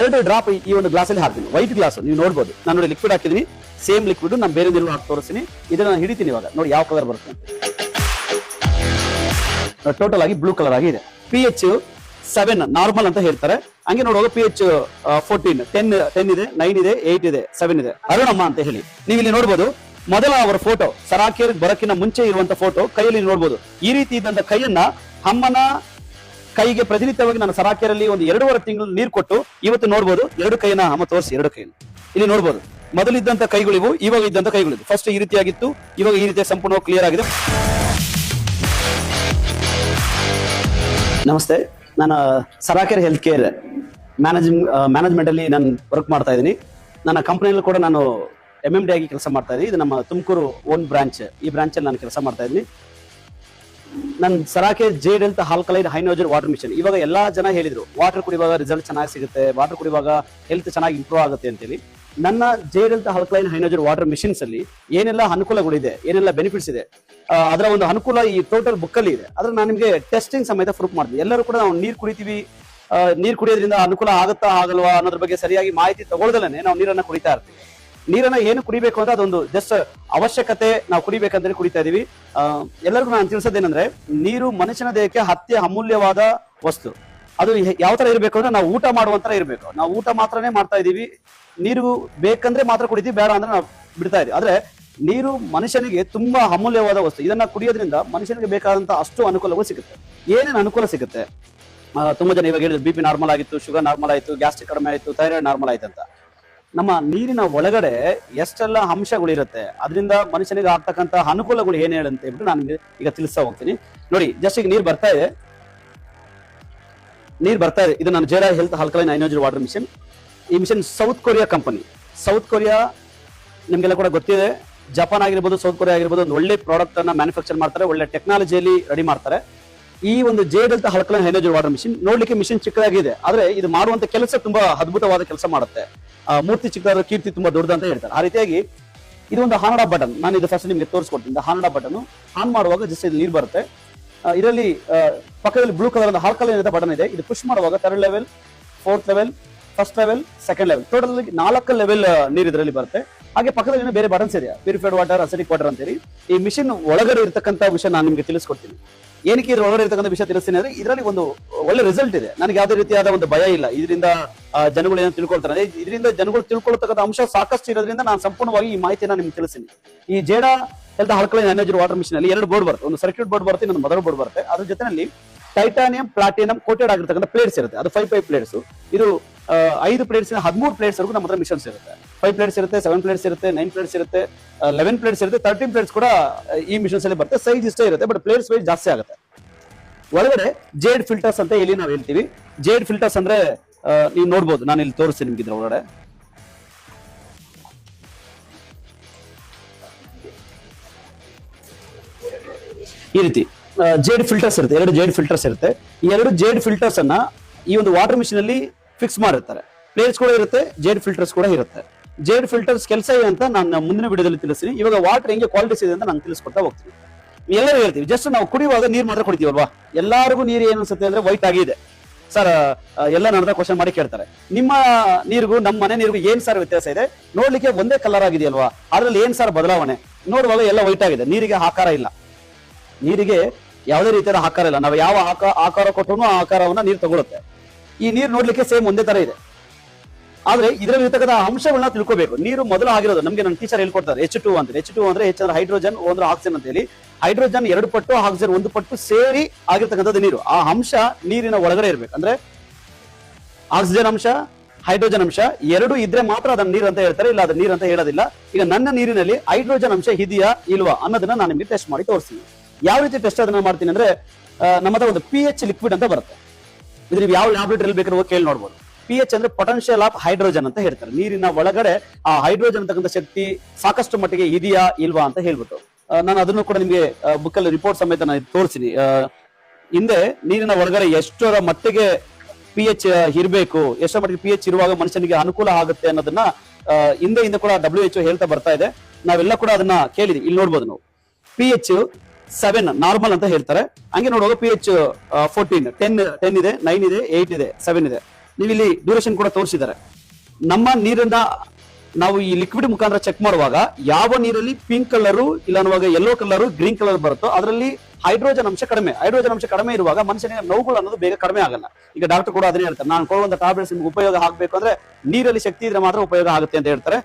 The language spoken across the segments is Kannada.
2 ಡ್ರಾಪ್ ಈ ಒಂದು ಗ್ಲಾಸ್ ಅಲ್ಲಿ ಹಾಕ್ತೀನಿ. ವೈಟ್ ಗ್ಲಾಸ್ ನೀವು ನೋಡಬಹುದು. ನಾನು ನೋಡಿ ಲಿಕ್ವಿಡ್ ಹಾಕಿದೀನಿ, ಸೇಮ್ ಲಿಕ್ವಿಡ್ ನಾನು ಬೇರೆ ನೀರು ಹಾಕಿ ತೋರಿಸ್ತೀನಿ. ಇದನ್ನ ನಾನು ಹಿಡಿತೀನಿ ಇವಾಗ, ನೋಡಿ ಯಾವ ಕಲರ್ ಬರುತ್ತೆ. ಟೋಟಲ್ ಆಗಿ ಬ್ಲೂ ಕಲರ್ ಆಗಿ ಇದೆ. pH 7 ನಾರ್ಮಲ್ ಅಂತ ಹೇಳ್ತಾರೆ. ಹಂಗೆ ನೋಡುವಾಗ pH 14 10 ಇದೆ, 9 ಇದೆ, 8 ಇದೆ, 7 ಇದೆ. ಅರುಣಮ್ಮ ಅಂತ ಹೇಳಿ ನೀವು ಇಲ್ಲಿ ನೋಡಬಹುದು. ಮೊದಲ ಅವರ ಫೋಟೋ ಸರಾಕೇರ್ ಬರಕ್ಕಿನ ಮುಂಚೆ ಇರುವಂತ ಫೋಟೋ ಕೈಯಲ್ಲಿ ನೋಡಬಹುದು. ಈ ರೀತಿ ಇದ್ದಂತ ಕೈಯನ್ನ ಅಮ್ಮನ ಕೈಗೆ ಪ್ರತಿನಿತ್ಯವಾಗಿ ನಾನು ಸರಾಕೇರಲ್ಲಿ ಒಂದು 2.5 ತಿಂಗಳು ನೀರು ಕೊಟ್ಟು ಇವತ್ತು ನೋಡಬಹುದು. 2 ಕೈಯನ್ನ ಅಮ್ಮ ತೋರಿಸಿ, 2 ಕೈಯನ್ನು ಇಲ್ಲಿ ನೋಡಬಹುದು. ಮೊದಲಿದ್ದಂತ ಕೈಗಳಿವು, ಇವಾಗ ಇದ್ದಂತ ಕೈಗಳಿವು. ಫಸ್ಟ್ ಈ ರೀತಿಯಾಗಿತ್ತು, ಇವಾಗ ಈ ರೀತಿ ಸಂಪೂರ್ಣ ಕ್ಲಿಯರ್ ಆಗಿದೆ. ನಮಸ್ತೆ, ನಾನು ಸರಾಕೇರ್ ಹೆಲ್ತ್ ಕೇರ್ ಮ್ಯಾನೇಜ್ಮೆಂಟ್ ಅಲ್ಲಿ ನಾನು ವರ್ಕ್ ಮಾಡ್ತಾ ಇದ್ದೀನಿ. ನನ್ನ ಕಂಪನಿಯಲ್ಲಿ ಕೂಡ ನಾನು MMD ಆಗಿ ಕೆಲಸ ಮಾಡ್ತಾ ಇದ್ದೀನಿ. ಇದು ನಮ್ಮ ತುಮಕೂರು ಓನ್ ಬ್ರಾಂಚ್. ಈ ಬ್ರಾಂಚ್ ಅಲ್ಲಿ ನಾನು ಕೆಲಸ ಮಾಡ್ತಾ ಇದ್ದೀನಿ. ನನ್ನ ಸರಾಕೇರ್ jade health alkaline hydrogen water machine. ಇವಾಗ ಎಲ್ಲಾ ಜನ ಹೇಳಿದ್ರು ವಾಟರ್ ಕುಡಿಯುವಾಗ ರಿಸಲ್ಟ್ ಚೆನ್ನಾಗಿ ಸಿಗುತ್ತೆ, ವಾಟರ್ ಕುಡಿಯುವಾಗ ಹೆಲ್ತ್ ಚೆನ್ನಾಗಿ ಇಂಪ್ರೂವ್ ಆಗುತ್ತೆ ಅಂತೇಳಿ. ನನ್ನ jade health alkaline hydrogen water machines ಅಲ್ಲಿ ಏನೆಲ್ಲ ಅನುಕೂಲಗಳಿದೆ, ಏನೆಲ್ಲ ಬೆನಿಫಿಟ್ಸ್ ಇದೆ, ಅದರ ಒಂದು ಅನುಕೂಲ ಈ ಟೋಟಲ್ ಬುಕ್ ಅಲ್ಲಿ ಇದೆ. ಅದ್ರ ನಾನು ನಿಮಗೆ ಟೆಸ್ಟಿಂಗ್ ಸಮೇತ ಪ್ರೂಫ್ ಮಾಡ್ತೀನಿ. ಎಲ್ಲರೂ ಕೂಡ ನಾವು ನೀರು ಕುಡಿತೀವಿ, ನೀರು ಕುಡಿಯೋದ್ರಿಂದ ಅನುಕೂಲ ಆಗುತ್ತಾ ಆಗಲ್ವಾ ಅನ್ನೋದ್ರ ಬಗ್ಗೆ ಸರಿಯಾಗಿ ಮಾಹಿತಿ ತಗೊಳ್ದಲೇ ನಾವು ನೀರನ್ನ ಕುಡಿತಾ ಇರ್ತೀವಿ. ನೀರನ್ನ ಏನು ಕುಡಿಬೇಕು ಅಂತ ಅದೊಂದು ಜಸ್ಟ್ ಅವಶ್ಯಕತೆ, ನಾವು ಕುಡಿಬೇಕಂತ ಕುಡಿತಾ ಇದೀವಿ. ಎಲ್ಲರಿಗೂ ನಾನು ತಿಳಿಸೋದೇನಂದ್ರೆ, ನೀರು ಮನುಷ್ಯನ ದೇಹಕ್ಕೆ ಅಮೂಲ್ಯವಾದ ವಸ್ತು. ಅದು ಯಾವ ತರ ಇರಬೇಕು ಅಂದ್ರೆ ನಾವು ಊಟ ಮಾಡುವಂತರ ಇರಬೇಕು. ನಾವು ಊಟ ಮಾತ್ರನೇ ಮಾಡ್ತಾ ಇದೀವಿ, ನೀರು ಬೇಕಂದ್ರೆ ಮಾತ್ರ ಕುಡಿತೀವಿ, ಬೇಡ ಅಂದ್ರೆ ನಾವು ಬಿಡ್ತಾ ಇದೀವಿ. ಆದ್ರೆ ನೀರು ಮನುಷ್ಯನಿಗೆ ತುಂಬಾ ಅಮೂಲ್ಯವಾದ ವಸ್ತು. ಇದನ್ನ ಕುಡಿಯೋದ್ರಿಂದ ಮನುಷ್ಯನಿಗೆ ಬೇಕಾದಂತ ಅಷ್ಟು ಅನುಕೂಲಗಳು ಸಿಗುತ್ತೆ. ಏನೇನು ಅನುಕೂಲ ಸಿಗುತ್ತೆ? ತುಂಬಾ ಜನ ಇವಾಗ ಹೇಳಿದ್ರು BP ನಾರ್ಮಲ್ ಆಗಿತ್ತು, ಶುಗರ್ ನಾರ್ಮಲ್ ಆಯ್ತು, ಗ್ಯಾಸ್ಟ್ರಿಕ್ ಕಡಿಮೆ ಆಯ್ತು, ಥೈರಾಯ್ಡ್ ನಾರ್ಮಲ್ ಆಯ್ತು ಅಂತ. ನಮ್ಮ ನೀರಿನ ಒಳಗಡೆ ಎಷ್ಟೆಲ್ಲ ಅಂಶಗಳಿರುತ್ತೆ, ಅದರಿಂದ ಮನುಷ್ಯನಿಗೆ ಆಗ್ತಕ್ಕಂತ ಅನುಕೂಲಗಳು ಏನ್ ಹೇಳಂತ ಹೇಳ್ಬಿಟ್ಟು ನಾನು ಈಗ ತಿಳಿಸ್ತಾ ಹೋಗ್ತೀನಿ. ನೋಡಿ, ಜಸ್ಟ್ ಈಗ ನೀರು ಬರ್ತಾ ಇದೆ. ಇದು ನಾನು jade health alkaline hydrogen water machine. ಈ machine South Korea company. South Korea ನಿಮ್ಗೆಲ್ಲ ಕೂಡ ಗೊತ್ತಿದೆ. ಜಪಾನ್ ಆಗಿರ್ಬೋದು, ಸೌತ್ ಕೊರಿಯಾ ಆಗಿರ್ಬೋದು, ಒಂದು ಒಳ್ಳೆ ಪ್ರಾಡಕ್ಟ್ ಅನ್ನ ಮ್ಯಾನುಫ್ಯಾಕ್ಚರ್ ಮಾಡ್ತಾರೆ, ಒಳ್ಳೆ ಟೆಕ್ನಾಲಜಿಯಲ್ಲಿ ರೆಡಿ ಮಾಡ್ತಾರೆ. ಈ ಒಂದು Jade health alkaline hydrogen water machine ನೋಡ್ಲಿಕ್ಕೆ ಮಿಷನ್ ಚಿಕ್ಕದಾಗಿದೆ, ಆದ್ರೆ ಇದು ಮಾಡುವಂತ ಕೆಲಸ ತುಂಬಾ ಅದ್ಭುತವಾದ ಕೆಲಸ ಮಾಡುತ್ತೆ. ಮೂರ್ತಿ ಚಿಕ್ಕದಾದ ಕೀರ್ತಿ ತುಂಬಾ ದೊಡ್ಡದಂತ ಹೇಳ್ತಾರೆ. ಆ ರೀತಿಯಾಗಿ ಇದು ಒಂದು ಆನ್ ಆಫ್ ಬಟನ್. ನಾನು ಇದು ಫಸ್ಟ್ ನಿಮಗೆ ತೋರಿಸ್ಕೊಡ್ತೀನಿ. ಆನ್ ಆಫ್ ಬಟನ್ ಆನ್ ಮಾಡುವಾಗ ಜಸ್ಟ್ ಇದು ನೀರು ಬರುತ್ತೆ. ಇದರಲ್ಲಿ ಪಕ್ಕದಲ್ಲಿ ಬ್ಲೂ ಕಲರ್ ಆಲ್ಕಲೈನ್ ಅಂತ ಬಟನ್ ಇದೆ. ಇದು ಪುಷ್ ಮಾಡುವಾಗ 3rd level, 4th level, 1st level, 2nd level, total 4 level ನೀರು ಇದರಲ್ಲಿ ಬರುತ್ತೆ. ಹಾಗೆ ಪಕ್ಕದಲ್ಲಿ ಬೇರೆ ಬಟನ್ಸ್ ಇದೆ, ಪ್ಯೂರಿಫೈಡ್ ವಾಟರ್, ಅಸಿಡಿಕ್ ವಾಟರ್ ಅಂತೇಳಿ. ಈ ಮಿಷನ್ ಒಳಗಡೆ ಇರತಕ್ಕಂತ ವಿಷಯ ನಾನು ನಿಮಗೆ ತಿಳಿಸ್ಕೊಡ್ತೀನಿ. ಏನಕ್ಕೆ ಇದ್ರ ಒಳಗಡೆ ಇರತಕ್ಕಂಥ ವಿಷಯ ತಿಳಿಸ್ತೀನಿ ಅಂದ್ರೆ, ಇದರಲ್ಲಿ ಒಂದು ಒಳ್ಳೆ ರಿಸಲ್ಟ್ ಇದೆ. ನನಗೆ ಯಾವುದೇ ರೀತಿಯಾದ ಒಂದು ಭಯ ಇಲ್ಲ. ಇದರಿಂದ ಜನಗಳು ಏನೋ ತಿಳ್ಕೊಳ್ತಾರೆ, ಇದರಿಂದ ಜನಗಳು ತಿಳ್ಕೊಳ್ತಕ್ಕಂಥ ಅಂಶ ಸಾಕಷ್ಟು ಇರೋದ್ರಿಂದ ನಾನು ಸಂಪೂರ್ಣವಾಗಿ ಈ ಮಾಹಿತಿಯನ್ನು ನಿಮ್ಗೆ ತಿಳಿಸ್ತೀನಿ. ಈ Jade health alkaline hydrogen water machine ಅಲ್ಲಿ 2 ಬೋರ್ಡ್ ಬರುತ್ತೆ. ಒಂದು ಸರ್ಕ್ಯೂಟ್ ಬೋರ್ಡ್ ಬರುತ್ತೆ, ಇನ್ನೊಂದು ಮದರ್ ಬೋರ್ಡ್ ಬರುತ್ತೆ. ಅದ್ರ ಜೊತೆಯಲ್ಲಿ ಟೈಟಾನಿಯಂ, ಪ್ಲಾಟಿನಂ ಕೋಟೆಡ್ ಆಗಿರ್ತಕ್ಕಂಥ ಪ್ಲೇಟ್ಸ್ ಇರುತ್ತೆ. ಅದು 5 ಪ್ಲೇಟ್ಸ್. ಇದು 5 ಪ್ಲೇಟ್ಸ್ 13 ಪ್ಲೇಟ್ಸ್ ವರೆಗೂ ನಮ್ಮ ಹತ್ರ ಮಿಷನ್ಸ್ ಇರುತ್ತೆ. 5 ಪ್ಲೇಟ್ಸ್ ಇರುತ್ತೆ, 7 ಪ್ಲೇಟ್ಸ್ ಇರುತ್ತೆ, 9 ಪ್ಲೇಟ್ಸ್ ಇರುತ್ತೆ, 11 ಪ್ಲೇಟ್ಸ್ ಇರುತ್ತೆ, 13 ಪ್ಲೇಟ್ಸ್ ಕೂಡ ಈ ಮಿಷನ್ಸ್ ಅಲ್ಲಿ ಬರುತ್ತೆ. ಸೈಜ್ ಇಷ್ಟೇ ಇರುತ್ತೆ, ಬಟ್ ಪ್ಲೇಟ್ಸ್ ವೈಸ್ ಜಾಸ್ತಿ ಆಗುತ್ತೆ. ಒಳಗಡೆ ಜೇಡ್ ಫಿಲ್ಟರ್ಸ್ ಅಂತ ಇಲ್ಲಿ ನಾವು ಹೇಳ್ತೀವಿ. ಜೇಡ್ ಫಿಲ್ಟರ್ಸ್ ಅಂದ್ರೆ ನೀವು ನೋಡ್ಬೋದು, ನಾನು ಇಲ್ಲಿ ತೋರಿಸ್ತೀನಿ ನಿಮ್ಗೆ. ಇದ್ರ ಒಳಗಡೆ ಈ ರೀತಿ ಜೇಡ್ ಫಿಲ್ಟರ್ಸ್ ಇರುತ್ತೆ. 2 ಜೇಡ್ ಫಿಲ್ಟರ್ಸ್ ಇರುತ್ತೆ. ಈ 2 ಜೇಡ್ ಫಿಲ್ಟರ್ಸ್ ಅನ್ನ ಈ ಒಂದು ವಾಟರ್ ಮಿಷನ್ ಅಲ್ಲಿ ಫಿಕ್ಸ್ ಮಾಡಿರ್ತಾರೆ. ಪ್ಲೇಟ್ಸ್ ಕೂಡ ಇರುತ್ತೆ, ಜೇಡ್ ಫಿಲ್ಟರ್ಸ್ ಕೂಡ ಇರುತ್ತೆ. ಜೇಡ್ ಫಿಲ್ಟರ್ಸ್ ಕೆಲಸ ಇದೆ ಅಂತ ನಾನು ಮುಂದಿನ ವಿಡಿಯೋದಲ್ಲಿ ತಿಳಿಸ್ತೀನಿ. ಇವಾಗ ವಾಟರ್ ಹೆಂಗೆ ಕ್ವಾಲಿಟೀಸ್ ಇದೆ ಅಂತ ನಾನು ತಿಳಿಸ್ಕೊಡ್ತಾ ಹೋಗ್ತೀನಿ. ಎಲ್ಲರೂ ಹೇಳ್ತೀವಿ, ಜಸ್ಟ್ ನಾವು ಕುಡಿಯುವಾಗ ನೀರು ಮಾತ್ರ ಕುಡಿತೀವಲ್ವಾ? ಎಲ್ಲರಿಗೂ ನೀರು ಏನು ಅನ್ಸುತ್ತೆ ಅಂದ್ರೆ ವೈಟ್ ಆಗಿದೆ ಸರ್. ಎಲ್ಲ ನನ್ನ ಕ್ವಶನ್ ಮಾಡಿ ಕೇಳ್ತಾರೆ, ನಿಮ್ಮ ನೀರಿಗೂ ನಮ್ಮ ಮನೆ ನೀರಿಗೂ ಏನ್ ಸರ್ ವ್ಯತ್ಯಾಸ ಇದೆ? ನೋಡ್ಲಿಕ್ಕೆ ಒಂದೇ ಕಲರ್ ಆಗಿದೆಯಲ್ವಾ, ಅದ್ರಲ್ಲಿ ಏನ್ ಸರ್ ಬದಲಾವಣೆ? ನೋಡುವಾಗ ಎಲ್ಲ ವೈಟ್ ಆಗಿದೆ. ನೀರಿಗೆ ಆಕಾರ ಇಲ್ಲ, ನೀರಿಗೆ ಯಾವುದೇ ರೀತಿಯಾದ ಆಕಾರ ಇಲ್ಲ. ನಾವು ಯಾವ ಆಕಾರ ಕೊಟ್ಟರು ಆ ಆಕಾರವನ್ನ ನೀರು ತಗೊಳುತ್ತೆ. ಈ ನೀರು ನೋಡ್ಲಿಕ್ಕೆ ಸೇಮ್ ಒಂದೇ ತರ ಇದೆ, ಆದ್ರೆ ಇದರಲ್ಲಿ ಇರ್ತಕ್ಕಂಥ ಅಂಶಗಳನ್ನ ತಿಳ್ಕೋಬೇಕು. ನೀರು ಮೊದಲು ಆಗಿರೋದು ನಮಗೆ ನನ್ನ ಟೀಚರ್ ಹೇಳ್ಕೊಡ್ತಾರೆ H2 ಅಂತ. H2 ಅಂದ್ರೆ H ಅಂದ್ರೆ ಹೈಡ್ರೋಜನ್, O ಅಂದ್ರೆ ಆಕ್ಸಿಜನ್ ಅಂತ ಹೇಳಿ. ಹೈಡ್ರೋಜನ್ 2 ಪಟ್ಟು, ಆಕ್ಸಿಜನ್ 1 ಪಟ್ಟು ಸೇರಿ ಆಗಿರ್ತಕ್ಕಂಥದ್ದು ನೀರು. ಆ ಅಂಶ ನೀರಿನ ಒಳಗಡೆ ಇರ್ಬೇಕು. ಅಂದ್ರೆ ಆಕ್ಸಿಜನ್ ಅಂಶ, ಹೈಡ್ರೋಜನ್ ಅಂಶ 2 ಇದ್ರೆ ಮಾತ್ರ ಅದನ್ನ ನೀರು ಅಂತ ಹೇಳ್ತಾರೆ, ಇಲ್ಲ ಅದನ್ನ ನೀರು ಅಂತ ಹೇಳೋದಿಲ್ಲ. ಈಗ ನನ್ನ ನೀರಿನಲ್ಲಿ ಹೈಡ್ರೋಜನ್ ಅಂಶ ಇದೆಯಾ ಇಲ್ವಾ ಅನ್ನೋದನ್ನ ನಾನು ನಿಮಗೆ ಟೆಸ್ಟ್ ಮಾಡಿ ತೋರಿಸ್ತೀನಿ. ಯಾವ ರೀತಿ ಟೆಸ್ಟ್ ಅದನ್ನ ಮಾಡ್ತೀನಿ ಅಂದ್ರೆ, ನಮ್ಮ ಹತ್ರ ಒಂದು pH ಲಿಕ್ವಿಡ್ ಅಂತ ಬರುತ್ತೆ. ಇದು ನೀವು ಯಾವ ಲ್ಯಾಬ್ರೇಟರಿ ಬೇಕಾದ್ರೂ ಕೇಳಿ ನೋಡ್ಬೋದು. pH ಅಂದ್ರೆ ಪೊಟೆನ್ಶಿಯಲ್ ಆಫ್ ಹೈಡ್ರೋಜನ್ ಅಂತ ಹೇಳ್ತಾರೆ. ನೀರಿನ ಒಳಗಡೆ ಆ ಹೈಡ್ರೋಜನ್ ಅಂತಕ್ಕಂಥ ಶಕ್ತಿ ಸಾಕಷ್ಟು ಮಟ್ಟಿಗೆ ಇದೆಯಾ ಇಲ್ವಾ ಅಂತ ಹೇಳ್ಬಿಟ್ಟು ನಾನು ಅದನ್ನು ಕೂಡ ನಿಮಗೆ ಬುಕ್ ಅಲ್ಲಿ ರಿಪೋರ್ಟ್ ಸಮೇತ ನಾನು ತೋರಿಸ್ತೀನಿ. ಹಿಂದೆ ನೀರಿನ ಒಳಗಡೆ ಎಷ್ಟರ ಮಟ್ಟಿಗೆ pH ಇರಬೇಕು, ಎಷ್ಟರ ಮಟ್ಟಿಗೆ pH ಇರುವಾಗ ಮನುಷ್ಯನಿಗೆ ಅನುಕೂಲ ಆಗುತ್ತೆ ಅನ್ನೋದನ್ನ ಹಿಂದೆ ಕೂಡ WHO ಹೇಳ್ತಾ ಬರ್ತಾ ಇದೆ. ನಾವೆಲ್ಲ ಕೂಡ ಅದನ್ನ ಕೇಳಿದ್ವಿ. ಇಲ್ಲಿ ನೋಡ್ಬೋದು ನಾವು pH 7 ನಾರ್ಮಲ್ ಅಂತ ಹೇಳ್ತಾರೆ. ಹಂಗೆ ನೋಡುವಾಗ pH 14 10 ಇದೆ, 9 ಇದೆ, 8 ಇದೆ, 7 ಇದೆ. ನೀವು ಇಲ್ಲಿ ಡ್ಯೂರೇಷನ್ ಕೂಡ ತೋರಿಸಿದ್ದಾರೆ. ನಮ್ಮ ನೀರನ್ನ ನಾವು ಈ ಲಿಕ್ವಿಡ್ ಮುಖಾಂತರ ಚೆಕ್ ಮಾಡುವಾಗ ಯಾವ ನೀರಲ್ಲಿ ಪಿಂಕ್ ಕಲರ್ ಇಲ್ಲ ಅನ್ನುವಾಗ ಯೆಲ್ಲೋ ಕಲರ್ ಗ್ರೀನ್ ಕಲರ್ ಬರುತ್ತೋ ಅದರಲ್ಲಿ ಹೈಡ್ರೋಜನ್ ಅಂಶ ಕಡಿಮೆ. ಹೈಡ್ರೋಜನ್ ಅಂಶ ಕಡಿಮೆ ಇರುವಾಗ ಮನುಷ್ಯನಿಗೆ ನೋವುಗಳು ಅನ್ನೋದು ಬೇಗ ಕಡಿಮೆ ಆಗಲ್ಲ. ಈಗ ಡಾಕ್ಟರ್ ಕೂಡ ಅದನ್ನೇ ಹೇಳ್ತಾರೆ, ನಾನು ಕೊಡುವಂತ ಟ್ಯಾಬ್ಲೆಟ್ಸ್ ನಿಮ್ಗೆ ಉಪಯೋಗ ಆಗಬೇಕು ಅಂದ್ರೆ ನೀರಲ್ಲಿ ಶಕ್ತಿ ಇದ್ರೆ ಮಾತ್ರ ಉಪಯೋಗ ಆಗುತ್ತೆ ಅಂತ ಹೇಳ್ತಾರೆ.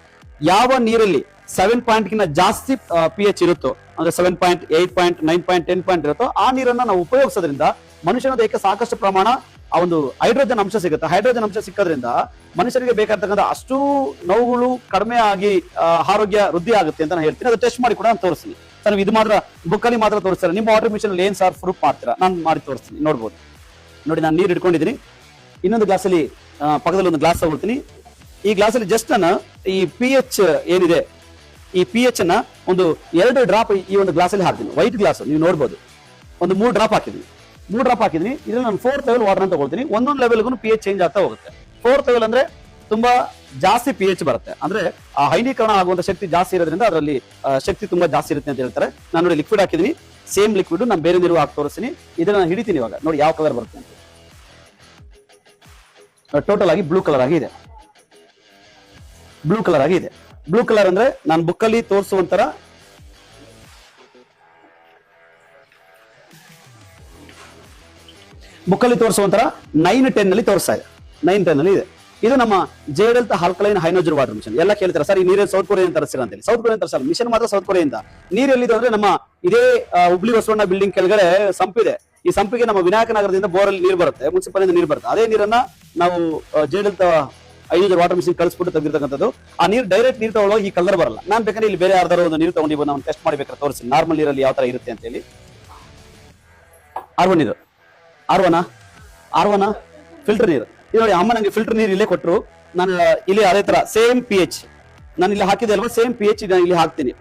ಯಾವ ನೀರಲ್ಲಿ 7 ಗಿಂತ ಜಾಸ್ತಿ pH ಇರುತ್ತೋ ಅಂದ್ರೆ 7.8, 9, 10 ಇರುತ್ತೋ ಆ ನೀರನ್ನ ನಾವು ಉಪಯೋಗಿಸೋದ್ರಿಂದ ಮನುಷ್ಯನ ದೇಹಕ್ಕೆ ಸಾಕಷ್ಟು ಪ್ರಮಾಣ ಆ ಒಂದು ಹೈಡ್ರೋಜನ್ ಅಂಶ ಸಿಗುತ್ತೆ. ಹೈಡ್ರೋಜನ್ ಅಂಶ ಸಿಕ್ಕೋದ್ರಿಂದ ಮನುಷ್ಯರಿಗೆ ಬೇಕಾಗಿರ್ತಕ್ಕಂಥ ಅಷ್ಟು ನೋವುಗಳು ಕಡಿಮೆ ಆಗಿ ಆರೋಗ್ಯ ವೃದ್ಧಿ ಆಗುತ್ತೆ ಅಂತ ನಾನು ಹೇಳ್ತೀನಿ. ಅದು ಟೆಸ್ಟ್ ಮಾಡಿ ಕೂಡ ನಾನು ತೋರಿಸ್ತೀನಿ. ಸರ್ ಇದು ಮಾತ್ರ ಬುಕ್ಕಲ್ಲಿ ಮಾತ್ರ ತೋರಿಸ್ತಾರೆ, ನಿಮ್ಮ ವಾಟರ್ ಮಿಷನ್ ಏನ್ ಸರ್ ಪ್ರೂಫ್ ಮಾಡ್ತೀರಾ? ನಾನು ಮಾಡಿ ತೋರಿಸ್ತೀನಿ, ನೋಡ್ಬೋದು. ನೋಡಿ, ನಾನು ನೀರು ಇಟ್ಕೊಂಡಿದ್ದೀನಿ. ಇನ್ನೊಂದು ಗ್ಲಾಸಲ್ಲಿ ಪಕ್ಕದಲ್ಲಿ ಒಂದು ಗ್ಲಾಸ್ ತಗೊಳ್ತೀನಿ. ಈ ಗ್ಲಾಸಲ್ಲಿ ಜಸ್ಟ್ ನಾನು ಈ pH ಏನಿದೆ ಈ pH ಅನ್ನ ಒಂದು 2 ಡ್ರಾಪ್ ಈ ಒಂದು ಗ್ಲಾಸಲ್ಲಿ ಹಾಕ್ತೀನಿ. ವೈಟ್ ಗ್ಲಾಸ್ ನೀವು ನೋಡ್ಬೋದು. ಒಂದು 3 ಡ್ರಾಪ್ ಹಾಕಿದ್ದೀನಿ. 3 ಡ್ರಾಪ್ ಹಾಕಿದ್ದೀನಿ. ಇದ್ರಲ್ಲಿ ನಾನು 4th ಲೆವೆಲ್ ವಾಟರ್ ಅಂತ ತಗೊಳ್ತೀನಿ. ಒಂದೊಂದು ಲೆವೆಲ್ಗೂ pH ಚೇಂಜ್ ಆಗ್ತಾ ಹೋಗುತ್ತೆ. 4th ಲೆವೆಲ್ ಅಂದ್ರೆ ತುಂಬಾ ಜಾಸ್ತಿ pH ಬರುತ್ತೆ, ಅಂದ್ರೆ ಆ ಹೈನೀಕರಣ ಆಗುವಂತ ಶಕ್ತಿ ಜಾಸ್ತಿ ಇರೋದ್ರಿಂದ ಅದರಲ್ಲಿ ಶಕ್ತಿ ತುಂಬಾ ಜಾಸ್ತಿ ಇರುತ್ತೆ ಅಂತ ಹೇಳ್ತಾರೆ. ನಾನು ನೋಡಿ ಲಿಕ್ವಿಡ್ ಹಾಕಿದ್ದೀನಿ, ಸೇಮ್ ಲಿಕ್ವಿಡ್ ನಾನು ಬೇರೆ ನೀರು ಹಾಕಿ ತೋರಿಸ್ತೀನಿ. ಇದನ್ನ ನಾನು ಹಿಡಿತೀನಿ ಇವಾಗ, ನೋಡಿ ಯಾವ ಕಲರ್ ಬರುತ್ತೆ ಅಂತ. ಟೋಟಲ್ ಆಗಿ ಬ್ಲೂ ಕಲರ್ ಆಗಿ ಇದೆ. ಬ್ಲೂ ಕಲರ್ ಆಗಿ ಇದೆ. ಬ್ಲೂ ಕಲರ್ ಅಂದ್ರೆ ನಾನು ಬುಕ್ಕಲ್ಲಿ ತೋರಿಸುವಂತರ ಬುಕ್ಕಲ್ಲಿ ತೋರಿಸುವಂತರ 9-10 ನಲ್ಲಿ ತೋರಿಸ್ತಾ ಇದೆ. 9-10 ನಲ್ಲಿ ಇದೆ. ಇದು ನಮ್ಮ ಜೇಡಲ್ತ ಆಲ್ಕಲೈನ್ ಹೈಡ್ರೋಜನ್ ವಾಟರ್ ಮಿಷನ್. ಎಲ್ಲ ಕೇಳ್ತಾರೆ ಸರ್ ಈ ನೀರು ಸೌತ್ ಕೊರಿಯಾ ತರಿಸಿರ ಅಂತ ಹೇಳಿ. ಸೌತ್ ಕೊರಿಯಾ ತರಿಸಲ್ಲ, ಮಿಷನ್ ಮಾತ್ರ ಸೌತ್ ಕೊರಿಯಿಂದ. ನೀರು ಎಲ್ಲಿದೆ ಅಂದ್ರೆ ನಮ್ಮ ಇದೇ ಹುಬ್ಳಿ ಬಸವಣ್ಣ ಬಿಲ್ಡಿಂಗ್ ಕೆಳಗಡೆ ಸಂಪಿದೆ. ಈ ಸಂಪಿಗೆ ನಮ್ಮ ವಿನಾಯಕ ನಗರದಿಂದ ಬೋರಲ್ಲಿ ನೀರು ಬರುತ್ತೆ, ಮುನ್ಸಿಪಾಲಿಂದ ನೀರು ಬರುತ್ತೆ. ಅದೇ ನೀರನ್ನ ನಾವು ಜೇಡಲ್ತ ಹೈಡ್ರೋಜನ್ ವಾಟರ್ ಮಿಷನ್ ಕಳಿಸ್ಬಿಟ್ಟು ತೆಗೆದಿರ್ತಕ್ಕಂಥದ್ದು. ಆ ನೀರು ಡೈರೆಕ್ಟ್ ನೀರು ತಗೊಳ್ಳೋ ಈ ಕಲರ್ ಬರಲ್ಲ. ನಾನು ಬೇಕಾದ್ರೆ ಇಲ್ಲಿ ಬೇರೆ ಯಾರ್ದಾರು ಒಂದು ನೀರು ತಗೊಂಡಿದ್ದು ನಾವು ಟೆಸ್ಟ್ ಮಾಡ್ಬೇಕಾದ್ರೆ ತೋರಿಸಿ ನಾರ್ಮಲ್ ನೀರಲ್ಲಿ ಯಾವ ತರ ಇರುತ್ತೆ ಅಂತ ಹೇಳಿ. ಆರ್ವನ್ ನೀರು, ಆರ್ವನ ಫಿಲ್ಟರ್ ನೀರು. ಇದು ನೋಡಿ, ಅಮ್ಮ ನಂಗೆ ಫಿಲ್ಟರ್ ನೀರು ಇಲ್ಲೇ ಕೊಟ್ಟರು. ನಾನು ಇಲ್ಲಿ ಅದೇ ತರ ಸೇಮ್ pH ನಾನು ಇಲ್ಲಿ ಹಾಕಿದೆ ಅಲ್ವಾ, ಸೇಮ್ pH ನಾನು ಇಲ್ಲಿ ಹಾಕ್ತೀನಿ.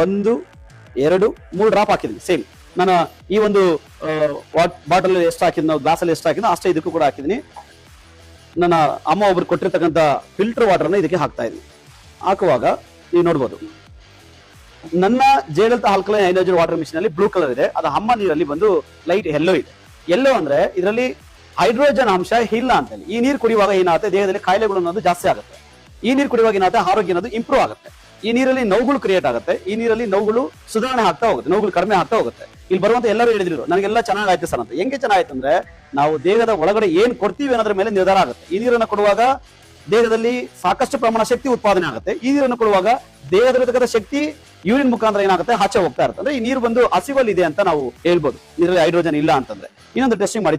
1, 2, 3 ಡ್ರಾಪ್ ಹಾಕಿದ್ದೀನಿ ಸೇಮ್. ನಾನು ಈ ಒಂದು ಬಾಟಲ್ ಎಷ್ಟು ಹಾಕಿದ್ ನಾವು ಗ್ಲಾಸಲ್ಲಿ ಎಷ್ಟು ಹಾಕಿದ್ನೋ ಅಷ್ಟೇ ಇದಕ್ಕೂ ಕೂಡ ಹಾಕಿದ್ದೀನಿ. ನನ್ನ ಅಮ್ಮ ಒಬ್ರು ಕೊಟ್ಟಿರ್ತಕ್ಕಂಥ ಫಿಲ್ಟರ್ ವಾಟರ್ನ ಇದಕ್ಕೆ ಹಾಕ್ತಾ ಇದ್ದೀನಿ. ಹಾಕುವಾಗ ನೀವು ನೋಡ್ಬೋದು, ನನ್ನ ಜೇಡಲ್ತ ಆಲ್ಕಲೈನ್ ಹೈಡ್ರೋಜನ್ ವಾಟರ್ ಮಿಷನ್ ಅಲ್ಲಿ ಬ್ಲೂ ಕಲರ್ ಇದೆ. ಅದು ಅಮ್ಮ ನೀರಲ್ಲಿ ಬಂದು ಲೈಟ್ ಯೆಲ್ಲೋ ಇದೆ. ಯೆಲ್ಲೋ ಅಂದ್ರೆ ಇದರಲ್ಲಿ ಹೈಡ್ರೋಜನ್ ಅಂಶ ಇಲ್ಲ ಅಂತ ಹೇಳಿ. ಈ ನೀರು ಕುಡಿಯುವಾಗ ಏನಾಗುತ್ತೆ, ದೇಹದಲ್ಲಿ ಕಾಯಿಲೆಗಳು ಅನ್ನೋದು ಜಾಸ್ತಿ ಆಗುತ್ತೆ. ಈ ನೀರು ಕುಡಿಯುವಾಗ ಏನಾಗುತ್ತೆ, ಆರೋಗ್ಯ ಅನ್ನೋದು ಇಂಪ್ರೂವ್ ಆಗುತ್ತೆ. ಈ ನೀರಲ್ಲಿ ನೋವುಗಳು ಕ್ರಿಯೇಟ್ ಆಗುತ್ತೆ. ಈ ನೀರಲ್ಲಿ ನೋವುಗಳು ಸುಧಾರಣೆ ಆಗ್ತಾ ಹೋಗುತ್ತೆ, ನೋವುಗಳು ಕಡಿಮೆ ಆಗ್ತಾ ಹೋಗುತ್ತೆ. ಇಲ್ಲಿ ಬರುವಂತ ಎಲ್ಲರೂ ಹೇಳಿದ್ರು ನನಗೆಲ್ಲ ಚೆನ್ನಾಗಾಯ್ತು ಸರ್ ಅಂತ. ಹೆಂಗೆ ಚೆನ್ನಾಗಾಯ್ತು ಅಂದ್ರೆ ನಾವು ದೇಹದ ಒಳಗಡೆ ಏನ್ ಕೊಡ್ತೀವಿ ಅನ್ನೋದ್ರ ಮೇಲೆ ನಿರ್ಧಾರ ಆಗುತ್ತೆ. ಈ ನೀರನ್ನು ಕೊಡುವಾಗ ದೇಹದಲ್ಲಿ ಸಾಕಷ್ಟು ಪ್ರಮಾಣ ಶಕ್ತಿ ಉತ್ಪಾದನೆ ಆಗುತ್ತೆ. ಈ ನೀರನ್ನು ಕೊಡುವಾಗ ದೇಹದಲ್ಲಿರ್ತಕ್ಕಂಥ ಶಕ್ತಿ ಯೂರಿನ್ ಮುಖಾಂತರ ಏನಾಗುತ್ತೆ, ಆಚೆ ಹೋಗ್ತಾ ಇರುತ್ತೆ. ಅಂದ್ರೆ ಈ ನೀರು ಬಂದು ಹಸಿವಲ್ಲಿ ಇದೆ ಅಂತ ನಾವು ಹೇಳ್ಬೋದು, ನೀರಲ್ಲಿ ಹೈಡ್ರೋಜನ್ ಇಲ್ಲ ಅಂತಂದ್ರೆ. ಇನ್ನೊಂದು ಟೆಸ್ಟಿಂಗ್ ಮಾಡಿ